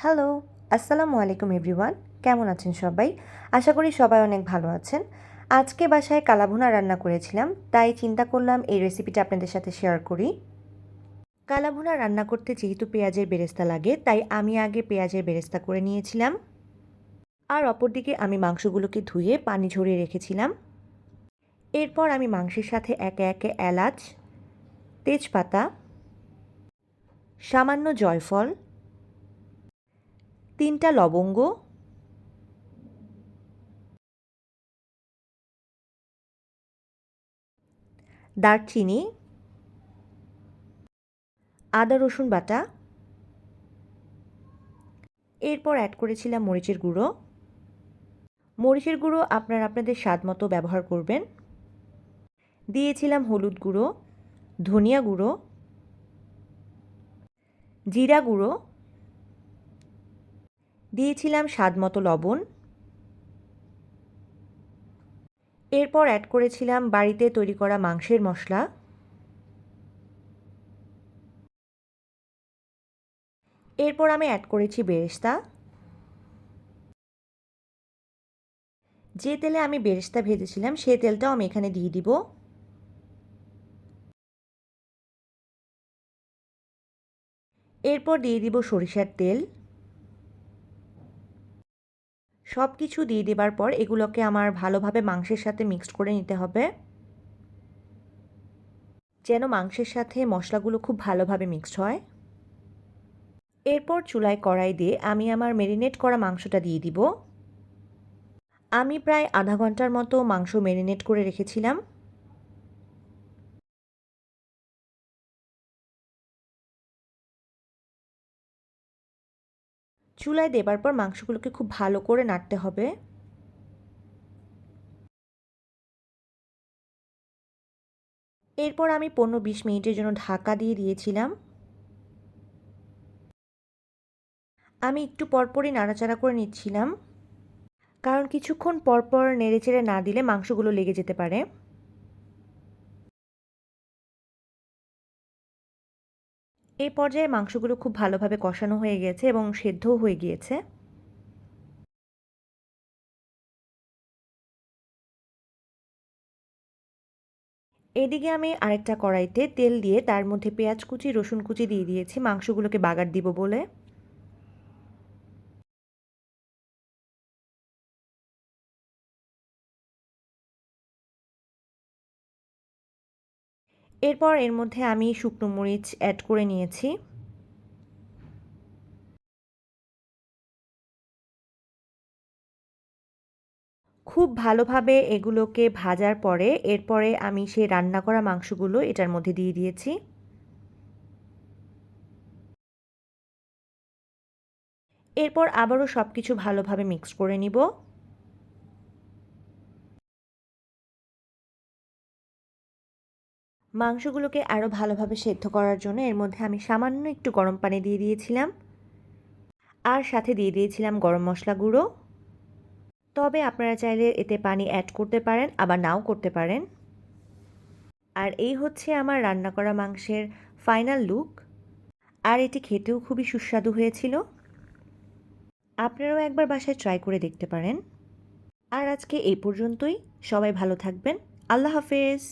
Hello, আসসালামু আলাইকুম everyone. কেমন আছেন সবাই? আশা করি সবাই অনেক ভালো আছেন। আজকে বাসায় কালাভুনা রান্না করেছিলাম, তাই চিন্তা করলাম এই রেসিপিটা আপনাদের সাথে শেয়ার করি। কালাভুনা রান্না করতে যেহেতু পেঁয়াজের বেরেস্তা লাগে, তাই আমি আগে পেঁয়াজের বেরেস্তা করে নিয়েছিলাম। আর অপরদিকে আমি মাংসগুলোকে ধুয়ে পানি ঝরিয়ে রেখেছিলাম। এরপর আমি মাংসের সাথে একে একে এলাচ, তেজপাতা, সামান্য জয়ফল, 3টা লবঙ্গ, দারচিনি, আদা রসুন বাটা, এরপর অ্যাড করেছিলাম মরিচের গুঁড়ো। মরিচের গুঁড়ো আপনারা আপনাদের স্বাদ মতো ব্যবহার করবেন। দিয়েছিলাম হলুদ গুঁড়ো, ধনিয়া গুঁড়ো, জিরা গুঁড়ো, দিয়েছিলাম স্বাদ মতো লবণ। এরপর অ্যাড করেছিলাম বাড়িতে তৈরি করা মাংসের মশলা। এরপর আমি অ্যাড করেছি বেরেস্তা। যে তেলে আমি বেরেস্তা ভেজেছিলাম সেই তেলটাও আমি এখানে দিয়ে দিব। এরপর দিয়ে দিব সরিষার তেল। সব কিছু দিয়ে দেবার পর এগুলোকে আমার ভালোভাবে মাংসের সাথে মিক্সড করে নিতে হবে, যেন মাংসের সাথে মশলাগুলো খুব ভালোভাবে মিক্সড হয়। এরপর চুলায় কড়াই দিয়ে আমি আমার ম্যারিনেট করা মাংসটা দিয়ে দিব। আমি প্রায় আধা ঘন্টার মতো মাংস ম্যারিনেট করে রেখেছিলাম। চুলায় দেবার পর মাংসগুলোকে খুব ভালো করে নাড়তে হবে। এরপর আমি 15-20 মিনিটের জন্য ঢাকা দিয়ে দিয়েছিলাম। আমি একটু পরপরই নাড়াচাড়া করে নিচ্ছিলাম, কারণ কিছুক্ষণ পরপর নেড়েচেড়ে না দিলে মাংসগুলো লেগে যেতে পারে। এই পর্যায়ে মাংসগুলো খুব ভালোভাবে কষানো হয়ে গেছে এবং সেদ্ধও হয়ে গিয়েছে। এদিকে আমি আরেকটা কড়াইতে তেল দিয়ে তার মধ্যে পেঁয়াজ কুচি, রসুন কুচি দিয়ে দিয়েছি মাংসগুলোকে বাগার দিব বলে। এরপর এর মধ্যে আমি শুকনো মরিচ অ্যাড করে নিয়েছি। খুব ভালোভাবে এগুলোকে ভাজার পরে এরপরে আমি সেই রান্না করা মাংসগুলো এটার মধ্যে দিয়ে দিয়েছি। এরপর আবারও সব কিছু ভালোভাবে মিক্স করে নিব। মাংসগুলোকে আরও ভালোভাবে সেদ্ধ করার জন্য এর মধ্যে আমি সামান্য একটু গরম পানি দিয়ে দিয়েছিলাম, আর সাথে দিয়ে দিয়েছিলাম গরম মশলা গুঁড়ো। তবে আপনারা চাইলে এতে পানি অ্যাড করতে পারেন, আবার নাও করতে পারেন। আর এই হচ্ছে আমার রান্না করা মাংসের ফাইনাল লুক। আর এটি খেতেও খুবই সুস্বাদু হয়েছিল। আপনারাও একবার বাসায় ট্রাই করে দেখতে পারেন। আর আজকে এই পর্যন্তই। সবাই ভালো থাকবেন। আল্লাহ হাফেজ।